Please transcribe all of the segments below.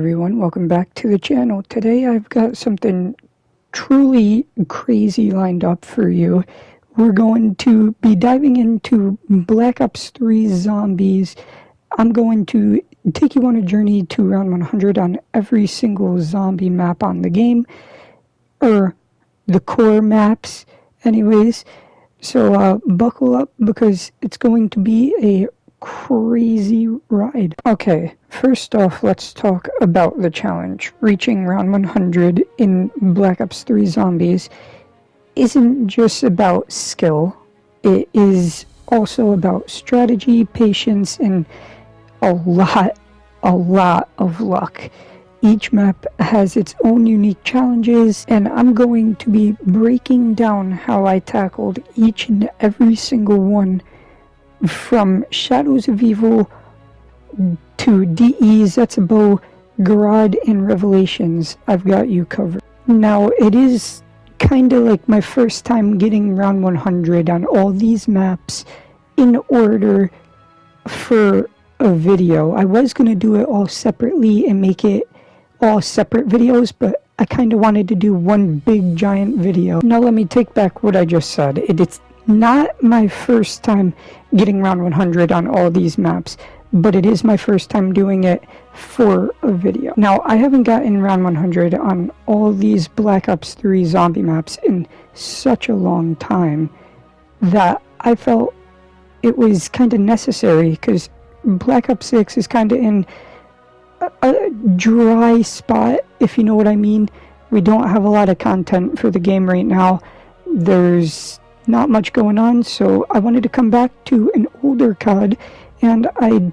Everyone, welcome back to the channel. Today I've got something truly crazy lined up for you. We're going to be diving into Black Ops 3 Zombies. I'm going to take you on a journey to round 100 on every single zombie map on the game, or the core maps anyways. So buckle up because it's going to be a crazy ride. Okay, first off, let's talk about the challenge. Reaching round 100 in Black Ops 3 Zombies isn't just about skill. It is also about strategy, patience, and a lot of luck. Each map has its own unique challenges, and I'm going to be breaking down how I tackled each and every single one, from Shadows of Evil to DEs, that's a bow, Garage, and Revelations. I've got you covered. Now, it is kind of like my first time getting round 100 on all these maps in order for a video. I was going to do it all separately and make it all separate videos, but I kind of wanted to do one big giant video. Now let me take back what I just said. It's not my first time getting round 100 on all these maps, but it is my first time doing it for a video. Now, I haven't gotten round 100 on all these Black Ops 3 zombie maps in such a long time that I felt it was kind of necessary, because Black Ops 6 is kind of in a dry spot, if you know what I mean. We don't have a lot of content for the game right now. There's not much going on, so I wanted to come back to an older COD, and I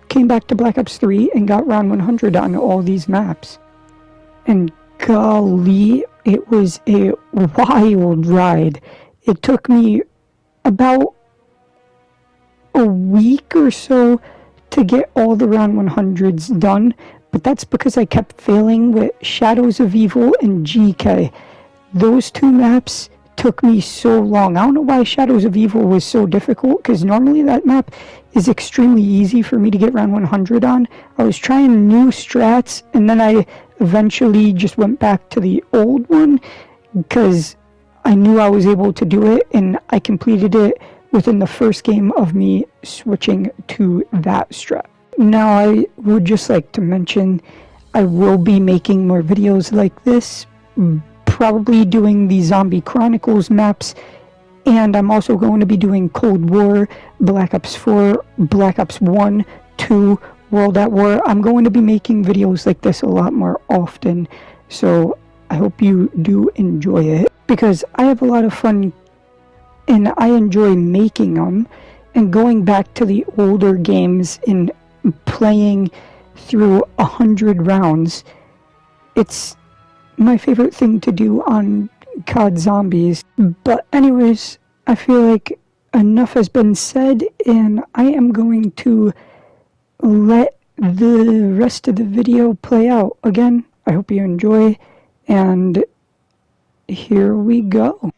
came back to Black Ops 3 and got round 100 on all these maps. And golly, it was a wild ride. It took me about a week or so to get all the round 100s done, but that's because I kept failing with Shadows of Evil and GK. Those two maps took me so long. I don't know why Shadows of Evil was so difficult, because normally that map is extremely easy for me to get round 100 on. I was trying new strats, and then I eventually just went back to the old one because I knew I was able to do it, and I completed it within the first game of me switching to that strat. Now, I would just like to mention I will be making more videos like this, probably doing the Zombie Chronicles maps, and I'm also going to be doing Cold War, Black Ops 4, Black Ops 1, 2, World at War. I'm going to be making videos like this a lot more often, so I hope you do enjoy it, because I have a lot of fun and I enjoy making them, and going back to the older games and playing through 100 rounds. It's my favorite thing to do on COD Zombies. But anyways, I feel like enough has been said, and I am going to let the rest of the video play out. Again, I hope you enjoy, and here we go.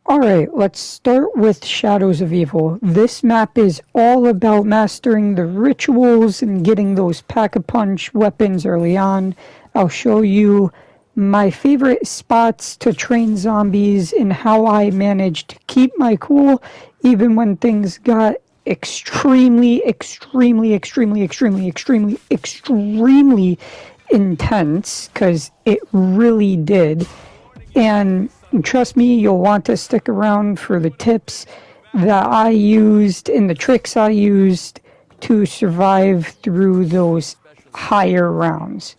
Alright, let's start with Shadows of Evil. This map is all about mastering the rituals and getting those pack-a-punch weapons early on. I'll show you my favorite spots to train zombies and how I managed to keep my cool even when things got extremely intense, because it really did. And trust me, you'll want to stick around for the tips that I used and the tricks I used to survive through those higher rounds.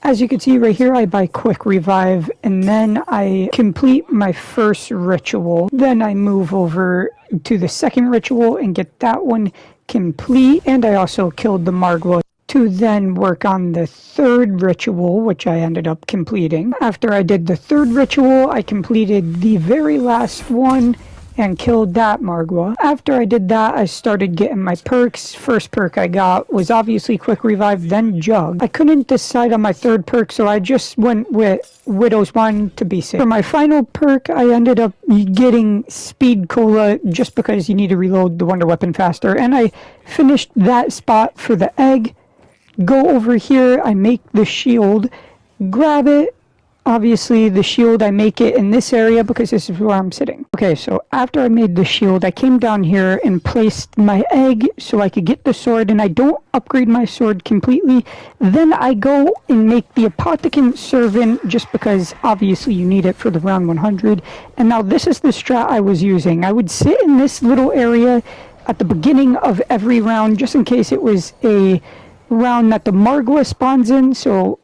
As you can see right here, I buy quick revive, and then I complete my first ritual. Then I move over to the second ritual and get that one complete, and I also killed the Margwa to then work on the third ritual, which I ended up completing. After I did the third ritual, I completed the very last one, and killed that Margwa. After I did that, I started getting my perks. First perk I got was obviously Quick Revive, then Jug. I couldn't decide on my third perk, so I just went with Widow's Wine to be safe. For my final perk, I ended up getting Speed Cola just because you need to reload the Wonder Weapon faster, and I finished that spot for the egg. Go over here, I make the shield, grab it. Obviously, the shield, I make it in this area because this is where I'm sitting. Okay, so after I made the shield, I came down here and placed my egg so I could get the sword, and I don't upgrade my sword completely. Then I go and make the Apothecant Servant just because obviously you need it for the round 100. And now this is the strat I was using. I would sit in this little area at the beginning of every round just in case it was a round that the Margwa spawns in, so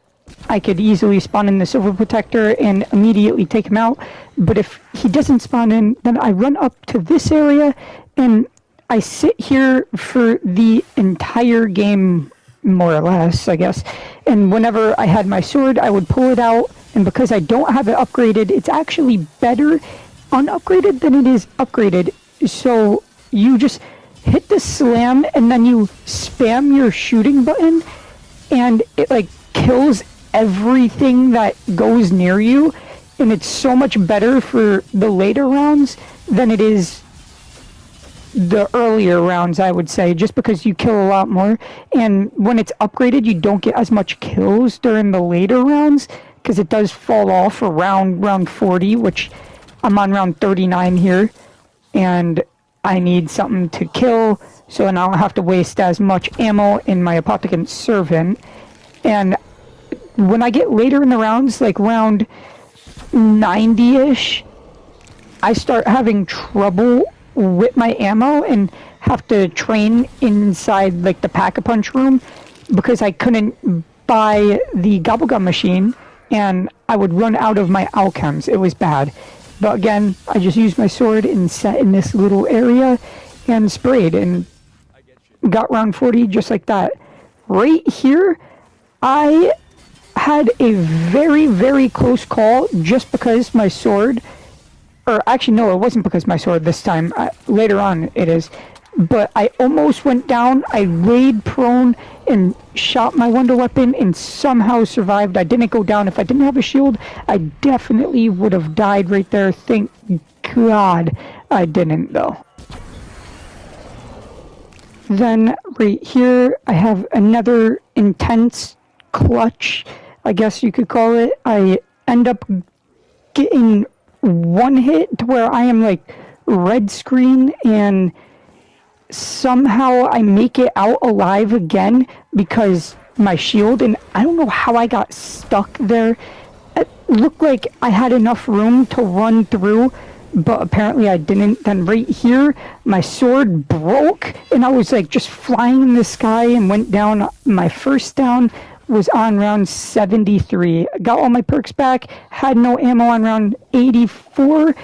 I could easily spawn in the Silver Protector and immediately take him out. But if he doesn't spawn in, then I run up to this area and I sit here for the entire game, more or less, I guess. And whenever I had my sword, I would pull it out, and because I don't have it upgraded, it's actually better unupgraded than it is upgraded. So you just hit the slam and then you spam your shooting button and it like kills everything that goes near you, and it's so much better for the later rounds than it is the earlier rounds, I would say, just because you kill a lot more. And when it's upgraded, you don't get as much kills during the later rounds because it does fall off around round 40, which I'm on round 39 here, and I need something to kill so now I don't have to waste as much ammo in my Apothecant Servant. And when I get later in the rounds, like round 90-ish, I start having trouble with my ammo and have to train inside like the Pack-a-Punch room because I couldn't buy the Gobblegum machine and I would run out of my alchems. It was bad. But again, I just used my sword and sat in this little area and sprayed and got round 40 just like that. Right here, I had a very, very close call just because my sword, or actually no, it wasn't because my sword this time, later on it is, but I almost went down. I laid prone and shot my Wonder Weapon and somehow survived. I didn't go down. If I didn't have a shield, I definitely would have died right there. Thank God I didn't though. Then right here I have another intense clutch, I guess you could call it. I end up getting one hit to where I am like red screen and somehow I make it out alive again because my shield, and I don't know how I got stuck there. It looked like I had enough room to run through, but apparently I didn't. Then right here, my sword broke and I was like just flying in the sky and went down. My first down was on round 73. Got all my perks back, had no ammo on round 84,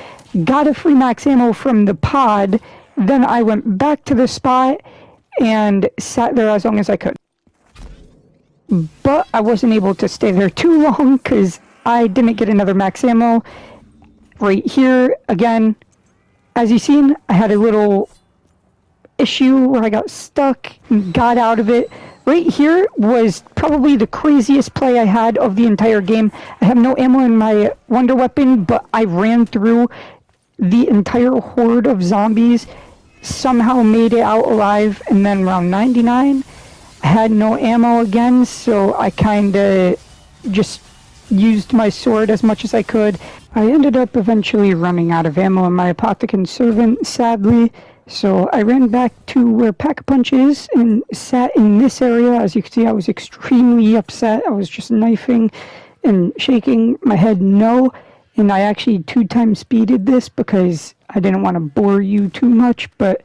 got a free max ammo from the pod. Then I went back to the spot and sat there as long as I could. But I wasn't able to stay there too long because I didn't get another max ammo. Right here, again, as you've seen, I had a little issue where I got stuck and got out of it. Right here was probably the craziest play I had of the entire game. I have no ammo in my Wonder Weapon, but I ran through the entire horde of zombies, somehow made it out alive, and then round 99, I had no ammo again, so I kind of just used my sword as much as I could. I ended up eventually running out of ammo in my Apothecant Servant, sadly, so I ran back to where Pack-a-Punch is and sat in this area. As you can see, I was extremely upset. I was just knifing and shaking my head no, and I actually 2-time speeded this because I didn't want to bore you too much, but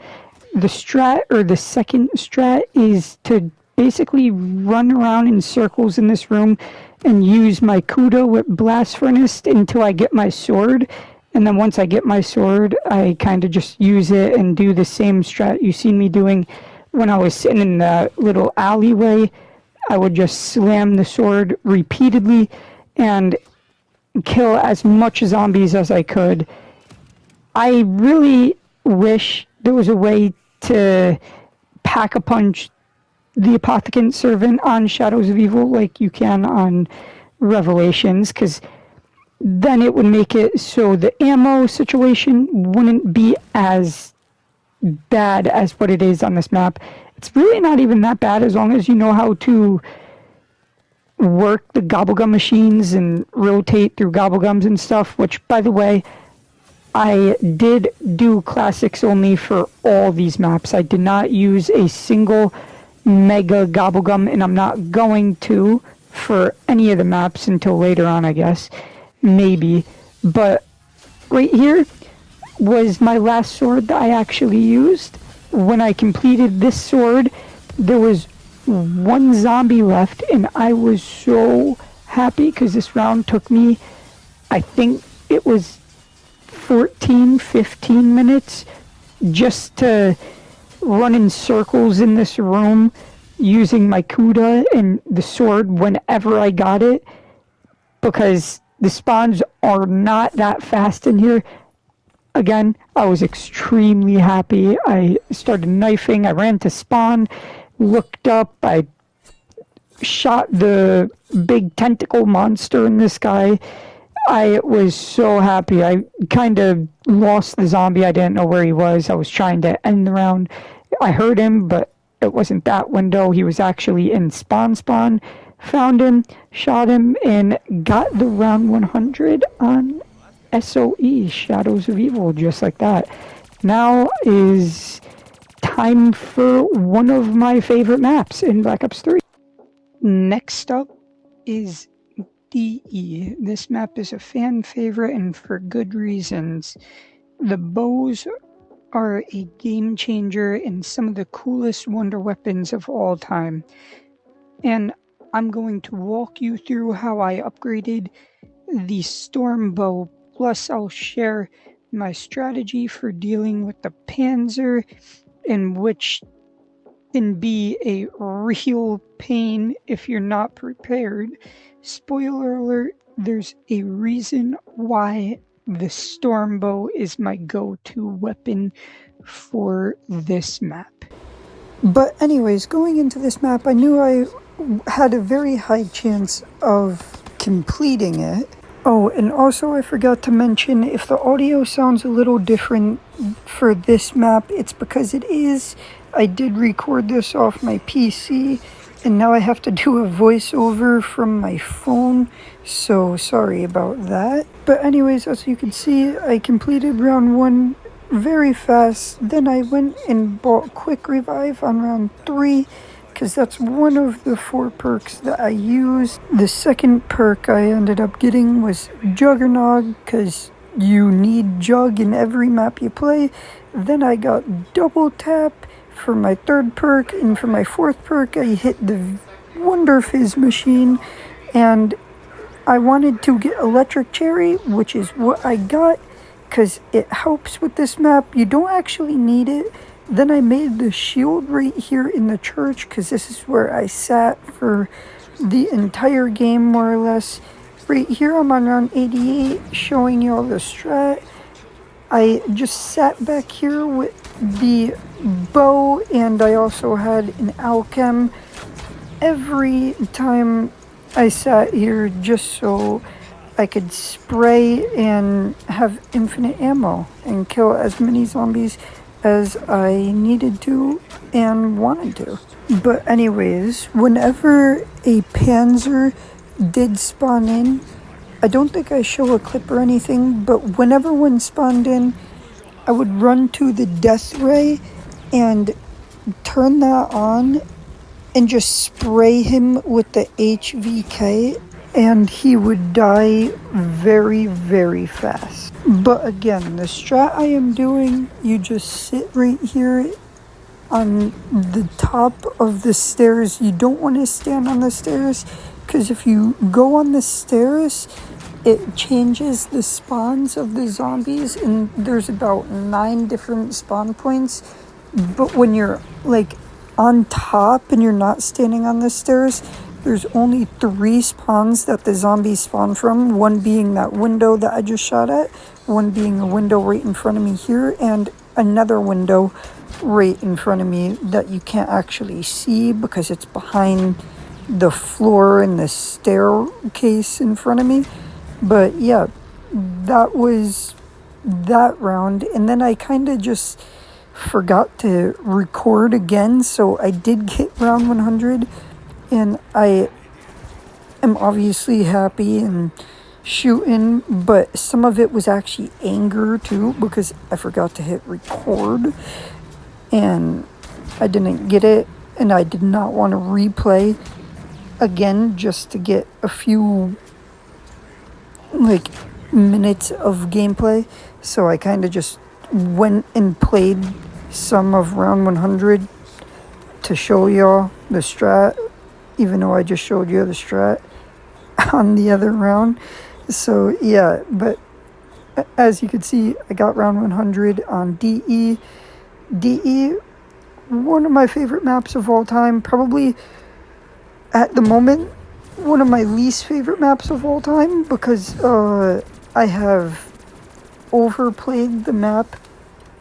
the strat, or the second strat, is to basically run around in circles in this room and use my Kuda with Blast Furnace until I get my sword. And then once I get my sword, I kind of just use it and do the same strat you seen me doing when I was sitting in the little alleyway. I would just slam the sword repeatedly and kill as much zombies as I could. I really wish there was a way to pack a punch the Apothecant Servant on Shadows of Evil like you can on Revelations, because then it would make it so the ammo situation wouldn't be as bad as what it is on this map. It's really not even that bad as long as you know how to work the gobblegum machines and rotate through gobblegums and stuff, which, by the way, I did do classics only for all these maps. I did not use a single mega gobblegum, and I'm not going to for any of the maps until later on, I guess. Maybe. But right here was my last sword that I actually used. When I completed this sword, there was one zombie left, and I was so happy because this round took me, I think it was 14, 15 minutes just to run in circles in this room using my Kuda and the sword whenever I got it, because the spawns are not that fast in here. Again, I was extremely happy. I started knifing, I ran to spawn, looked up, I shot the big tentacle monster in the sky. I was so happy. I kind of lost the zombie. I didn't know where he was. I was trying to end the round. I heard him, but it wasn't that window. He was actually in spawn. Found him, shot him, and got the round 100 on SOE, Shadows of Evil, just like that. Now is time for one of my favorite maps in Black Ops 3. Next up is DE. This map is a fan favorite, and for good reasons. The bows are a game changer and some of the coolest wonder weapons of all time. And I'm going to walk you through how I upgraded the Storm Bow, plus I'll share my strategy for dealing with the Panzer, in which can be a real pain if you're not prepared. Spoiler alert, there's a reason why the Storm Bow is my go-to weapon for this map. But anyways, going into this map, I knew I had a very high chance of completing it. Oh, and also I forgot to mention, if the audio sounds a little different for this map, it's because I did record this off my PC, and now I have to do a voiceover from my phone, so sorry about that. But anyways, as you can see, I completed round 1 very fast. Then I went and bought Quick Revive on round 3, because that's one of the 4 perks that I used. The second perk I ended up getting was Juggernog, because you need Jug in every map you play. Then I got Double Tap for my 3rd perk, and for my 4th perk I hit the Wonder Fizz machine, and I wanted to get Electric Cherry, which is what I got, because it helps with this map. You don't actually need it. Then I made the shield right here in the church, because this is where I sat for the entire game, more or less. Right here I'm on round 88, showing you all the strat. I just sat back here with the bow, and I also had an alchem every time I sat here, just so I could spray and have infinite ammo and kill as many zombies as I needed to and wanted to. But anyways, whenever a Panzer did spawn in, I don't think I show a clip or anything, but whenever one spawned in, I would run to the death ray and turn that on and just spray him with the HVK, and he would die very, very fast. But again, the strat I am doing, you just sit right here on the top of the stairs. You don't want to stand on the stairs, because if you go on the stairs, it changes the spawns of the zombies, and there's about 9 different spawn points. But when you're like on top and you're not standing on the stairs, there's only 3 spawns that the zombies spawn from, one being that window that I just shot at, one being a window right in front of me here, and another window right in front of me that you can't actually see because it's behind the floor and the staircase in front of me. But yeah, that was that round. And then I kind of just forgot to record again, so I did get round 100, and I am obviously happy and shooting, but some of it was actually anger too because I forgot to hit record and I didn't get it, and I did not want to replay again just to get a few like minutes of gameplay. So I kind of just went and played some of round 100 to show y'all the strat, even though I just showed you the strat on the other round. So yeah, but as you can see, I got round 100 on DE. DE, one of my favorite maps of all time, probably at the moment one of my least favorite maps of all time because I have overplayed the map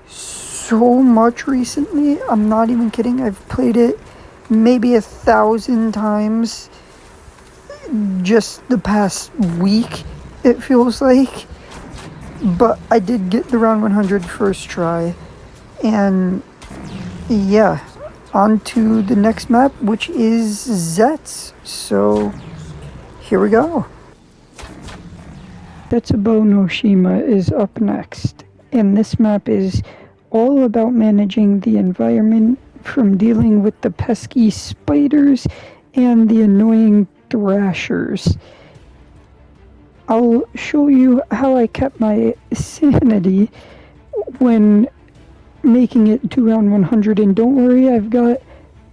so much recently. I'm not even kidding. I've played it maybe 1,000 times just the past week, it feels like. But I did get the round 100 first try. And yeah, on to the next map, which is Zets. So here we go. Tetsubo no Shima is up next, and this map is all about managing the environment, from dealing with the pesky spiders and the annoying thrashers. I'll show you how I kept my sanity when making it to round 100, and don't worry, I've got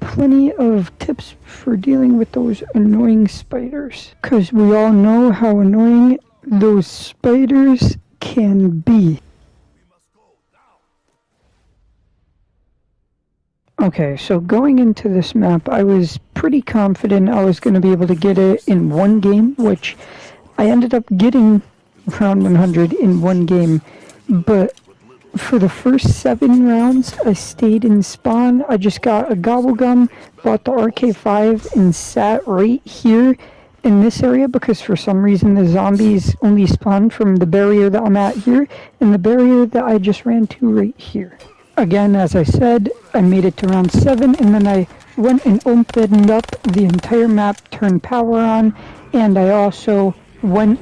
plenty of tips for dealing with those annoying spiders, because we all know how annoying those spiders can be. Okay, so going into this map, I was pretty confident I was going to be able to get it in one game, which I ended up getting round 100 in one game, but for the first 7 rounds, I stayed in spawn. I just got a gobble gum, bought the RK5, and sat right here in this area because for some reason the zombies only spawned from the barrier that I'm at here and the barrier that I just ran to right here. Again, as I said, I made it to round 7, and then I went and opened up the entire map, turned power on, and I also went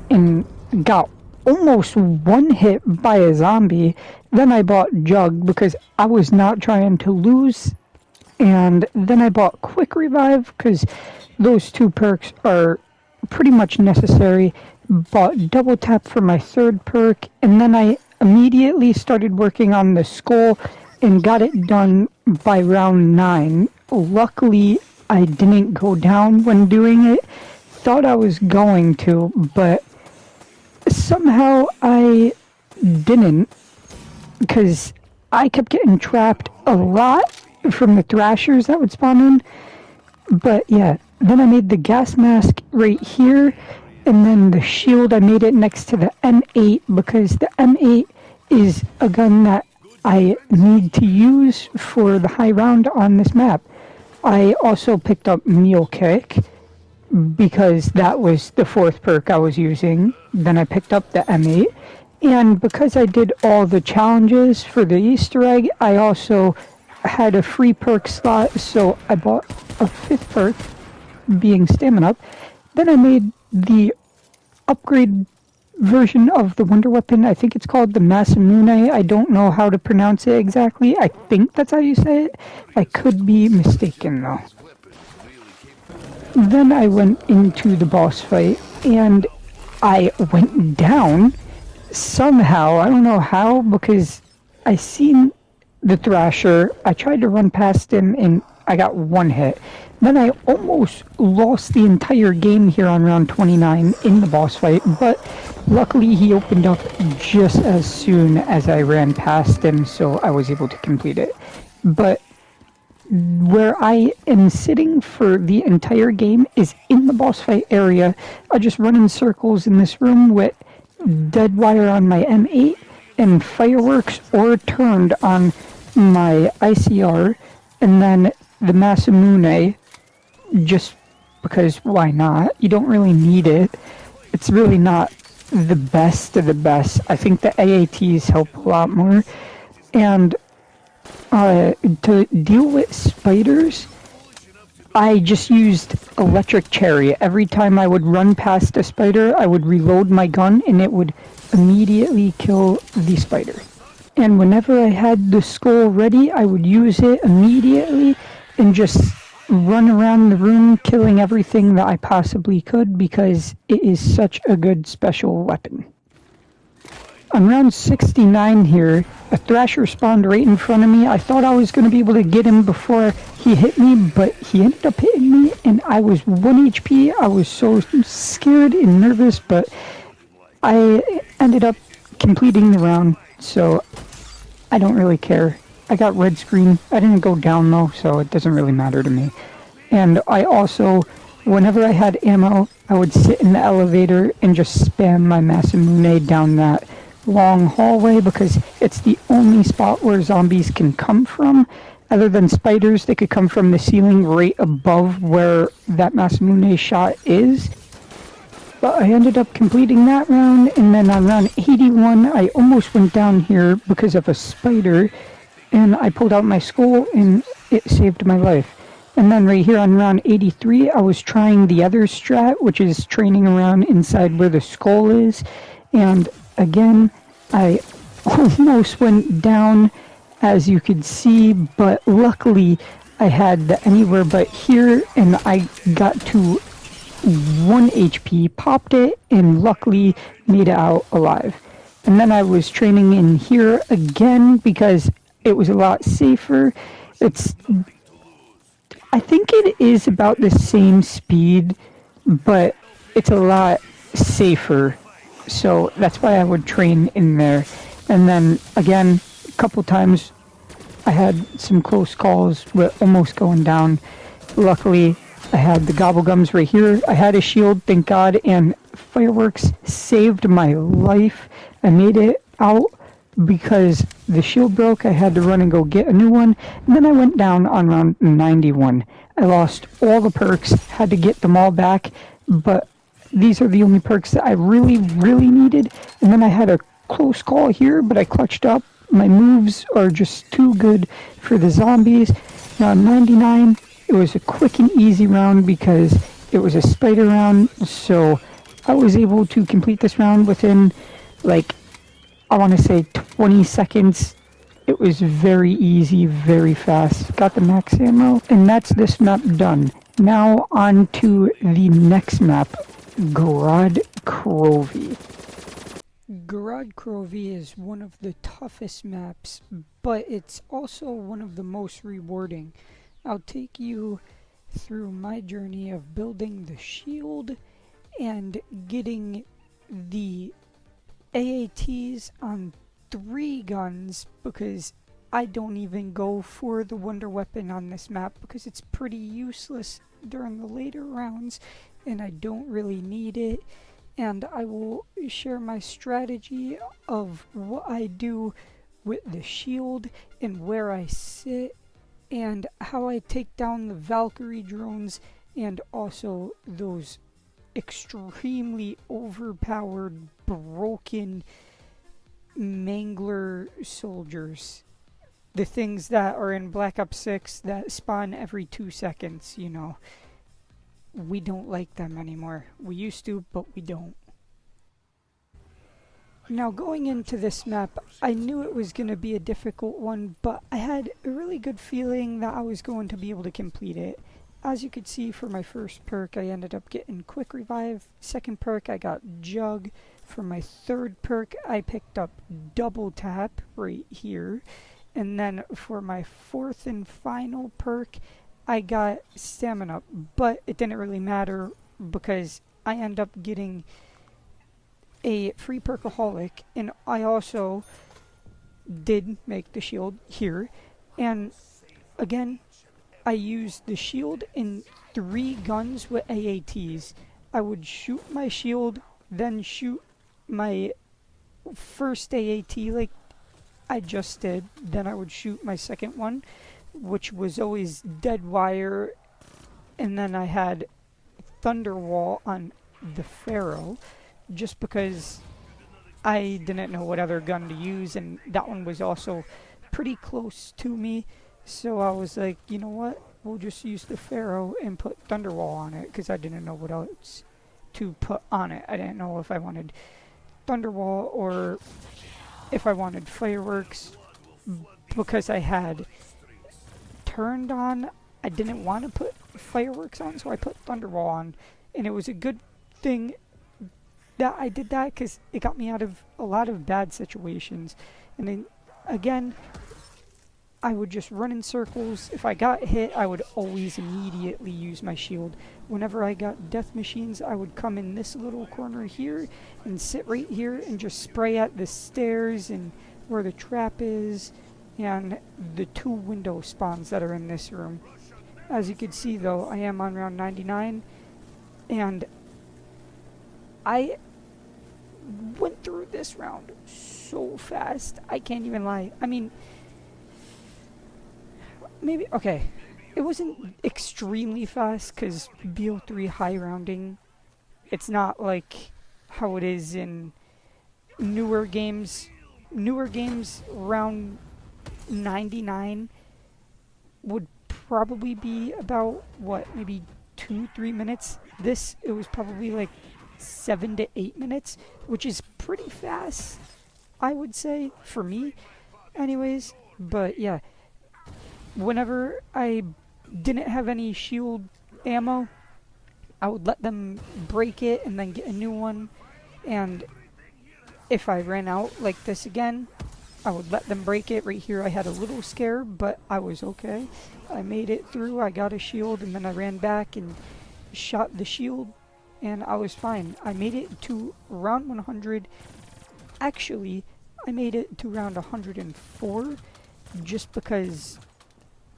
and got almost one hit by a zombie. Then I bought Jug because I was not trying to lose, and then I bought Quick Revive because those 2 perks are pretty much necessary. Bought Double Tap for my 3rd perk, and then I immediately started working on the skull and got it done by round 9. Luckily, I didn't go down when doing it. Thought I was going to, but somehow I didn't, because I kept getting trapped a lot from the thrashers that would spawn in. But yeah, then I made the gas mask right here, and then the shield, I made it next to the M8 because the M8 is a gun that I need to use for the high round on this map. I also picked up Meal Kick because that was the 4th perk I was using. Then I picked up the M8, and because I did all the challenges for the Easter egg, I also had a free perk slot, so I bought a 5th perk, being Stamina Up. Then I made the upgrade version of the wonder weapon. I think it's called the Masamune. I don't know how to pronounce it exactly. I think that's how you say it. I could be mistaken though. Then I went into the boss fight, and I went down somehow. I don't know how, because I seen the thrasher. I tried to run past him, and I got 1 hit. Then I almost lost the entire game here on round 29 in the boss fight, but luckily he opened up just as soon as I ran past him, so I was able to complete it. But where I am sitting for the entire game is in the boss fight area. I just run in circles in this room with dead wire on my M8 and fireworks or turned on my ICR, and then the Masamune, just because why not? You don't really need it. It's really not the best of the best. I think the AATs help a lot more. And to deal with spiders, I just used electric cherry. Every time I would run past a spider, I would reload my gun and it would immediately kill the spider. And whenever I had the skull ready, I would use it immediately and just run around the room killing everything that I possibly could because it is such a good special weapon. On round 69 here, a Thrasher spawned right in front of me. I thought I was going to be able to get him before he hit me, but he ended up hitting me and I was 1 HP. I was so scared and nervous, but I ended up completing the round, so I don't really care. I got red screen. I didn't go down though, so it doesn't really matter to me. And I also, whenever I had ammo, I would sit in the elevator and just spam my Masamune down that long hallway because it's the only spot where zombies can come from. Other than spiders, they could come from the ceiling right above where that Masamune shot is. But I ended up completing that round, and then on round 81, I almost went down here because of a spider, and I pulled out my skull, and it saved my life. And then right here on round 83, I was trying the other strat, which is training around inside where the skull is, and again, I almost went down, as you could see, but luckily I had the anywhere but here, and I got to 1 HP, popped it, and luckily made it out alive. And then I was training in here again because it was a lot safer. I think it is about the same speed, but it's a lot safer. So that's why I would train in there. And then again, a couple times I had some close calls with almost going down. Luckily, I had the gobblegums right here. I had a shield, thank God, and fireworks saved my life. I made it out because the shield broke. I had to run and go get a new one. And then I went down on round 91. I lost all the perks, had to get them all back, but these are the only perks that I really, really needed. And then I had a close call here, but I clutched up. My moves are just too good for the zombies. Round 99, it was a quick and easy round because it was a spider round, so I was able to complete this round within, like, I want to say 20 seconds. It was very easy, very fast. Got the max ammo, and that's this map done. Now on to the next map, Gorod Krovi. Gorod Krovi is one of the toughest maps, but it's also one of the most rewarding. I'll take you through my journey of building the shield and getting the AATs on 3 guns because I don't even go for the wonder weapon on this map because it's pretty useless during the later rounds and I don't really need it. And I will share my strategy of what I do with the shield and where I sit and how I take down the Valkyrie drones and also those extremely overpowered, broken Mangler soldiers. The things that are in Black Ops 6 that spawn every 2 seconds, you know. We don't like them anymore. We used to, but we don't. Now going into this map, I knew it was going to be a difficult one, but I had a really good feeling that I was going to be able to complete it. As you could see, for my first perk, I ended up getting Quick Revive. Second perk, I got Jug. For my third perk, I picked up Double Tap right here. And then for my fourth and final perk, I got Stamina. But it didn't really matter because I end up getting a free Perkaholic. And I also did make the shield here. And again, I used the shield and 3 guns with AATs. I would shoot my shield, then shoot my first AAT like I just did. Then I would shoot my second one, which was always dead wire. And then I had Thunderwall on the Pharaoh, just because I didn't know what other gun to use, and that one was also pretty close to me. So I was like, you know what? We'll just use the Pharaoh and put Thunderwall on it, because I didn't know what else to put on it. I didn't know if I wanted Thunderwall or if I wanted Fireworks, because I had turned on. I didn't want to put Fireworks on, so I put Thunderwall on, and it was a good thing that I did that, because it got me out of a lot of bad situations. And then again, I would just run in circles. If I got hit, I would always immediately use my shield. Whenever I got death machines, I would come in this little corner here and sit right here and just spray at the stairs and where the trap is and the 2 window spawns that are in this room. As you can see though, I am on round 99, and I went through this round so fast, I can't even lie. I mean, maybe, okay, it wasn't extremely fast, because bo3 high rounding, it's not like how it is in newer games. Newer games, round 99 would probably be about, what, maybe 2-3 minutes. This, it was probably like 7 to 8 minutes, which is pretty fast, I would say, for me anyways. But yeah, whenever I didn't have any shield ammo, I would let them break it and then get a new one. And if I ran out like this again, I would let them break it. Right here I had a little scare, but I was okay. I made it through, I got a shield, and then I ran back and shot the shield, and I was fine. I made it to round 100. Actually, I made it to round 104, just because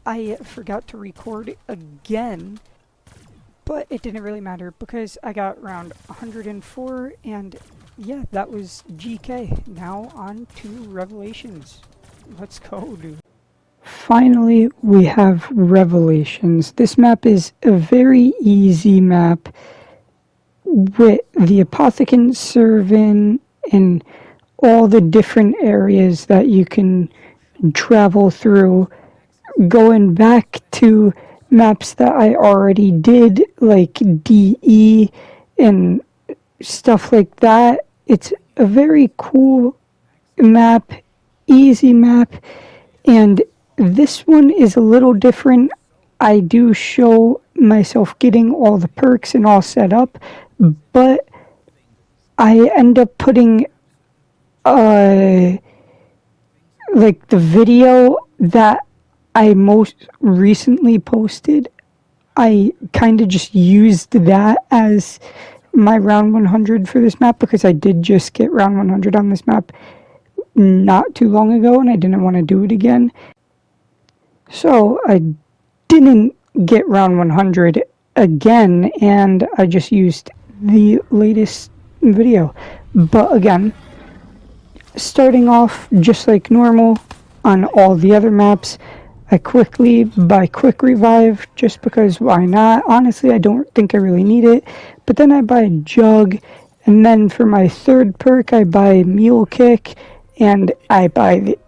I forgot to record again, but it didn't really matter because I got round 104, and yeah, that was GK. Now on to Revelations. Let's go, dude. Finally, we have Revelations. This map is a very easy map with the Apothecant Servant and all the different areas that you can travel through. Going back to maps that I already did, like DE and stuff like that, it's a very cool map, easy map, and this one is a little different. I do show myself getting all the perks and all set up, but I end up putting like the video that I most recently posted. I kind of just used that as my round 100 for this map, because I did just get round 100 on this map not too long ago, and I didn't want to do it again. So I didn't get round 100 again, and I just used the latest video. But again, starting off just like normal on all the other maps, I quickly buy Quick Revive, just because why not? Honestly, I don't think I really need it. But then I buy Jug, and then for my third perk, I buy Mule Kick, and I buy the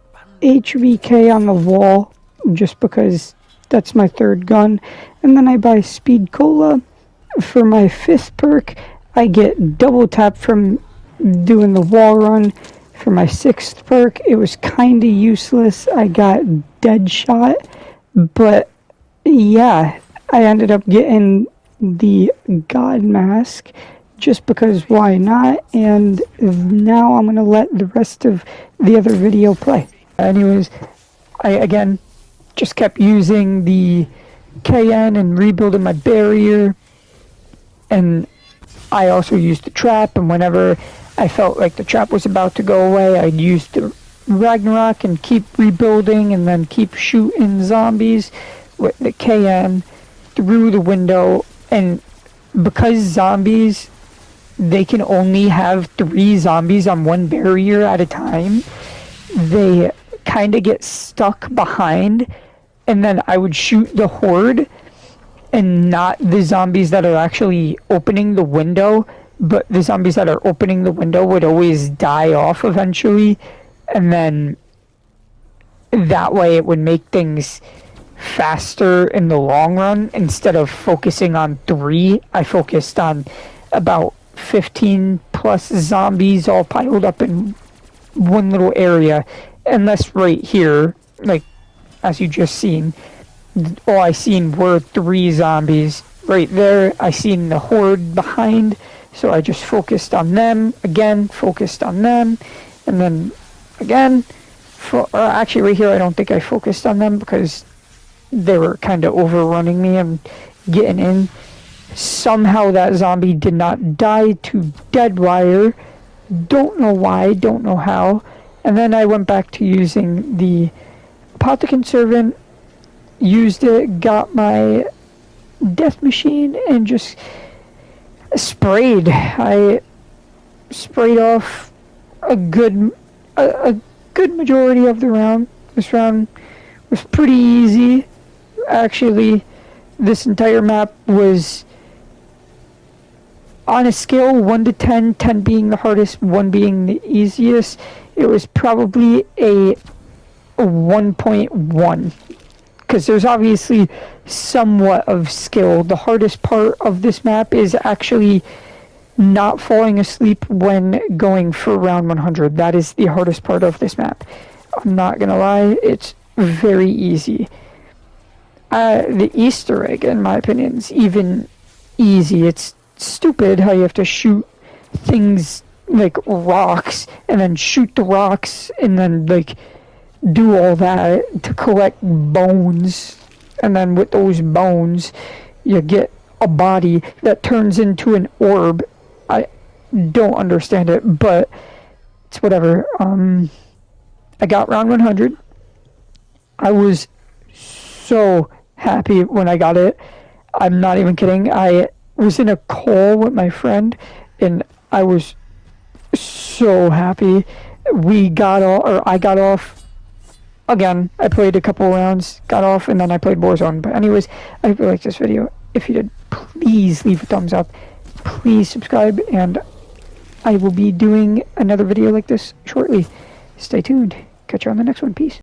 HVK on the wall, just because that's my third gun. And then I buy Speed Cola. For my fifth perk, I get Double Tap from doing the wall run. For my sixth perk, it was kind of useless. I got Dead Shot, but yeah, I ended up getting the God Mask, just because why not? And now I'm going to let the rest of the other video play. Anyways, I again just kept using the KN and rebuilding my barrier, and I also used the trap, and whenever I felt like the trap was about to go away, I'd use the Ragnarok and keep rebuilding and then keep shooting zombies with the KN through the window, and because zombies, they can only have 3 zombies on one barrier at a time, they kind of get stuck behind, and then I would shoot the horde and not the zombies that are actually opening the window, but the zombies that are opening the window would always die off eventually, and then that way it would make things faster in the long run. Instead of focusing on 3, I focused on about 15 plus zombies all piled up in one little area, unless right here, like as you just seen, all I seen were 3 zombies. Right there, I seen the horde behind, so I just focused on them, again, focused on them, and then again, actually right here I don't think I focused on them because they were kind of overrunning me and getting in. Somehow that zombie did not die to dead wire. Don't know why, don't know how. And then I went back to using the Apothecant Servant, used it, got my death machine, and just sprayed. I sprayed off a good majority of the round. This round was pretty easy. Actually, this entire map was on a scale 1 to 10, 10 being the hardest, 1 being the easiest. It was probably a 1.1, because there's obviously somewhat of skill. The hardest part of this map is actually not falling asleep when going for round 100. That is the hardest part of this map. I'm not gonna lie, it's very easy. The Easter egg, in my opinion, is even easy. It's stupid how you have to shoot things like rocks, and then shoot the rocks, and then like do all that to collect bones, and then with those bones you get a body that turns into an orb. I don't understand it, but it's whatever. I got round 100. I was so happy when I got it. I'm not even kidding. I was in a call with my friend, and I was so happy. I got off. Again, I played a couple rounds, got off, and then I played Warzone. But anyways, I hope you liked this video. If you did, please leave a thumbs up. Please subscribe, and I will be doing another video like this shortly. Stay tuned. Catch you on the next one. Peace.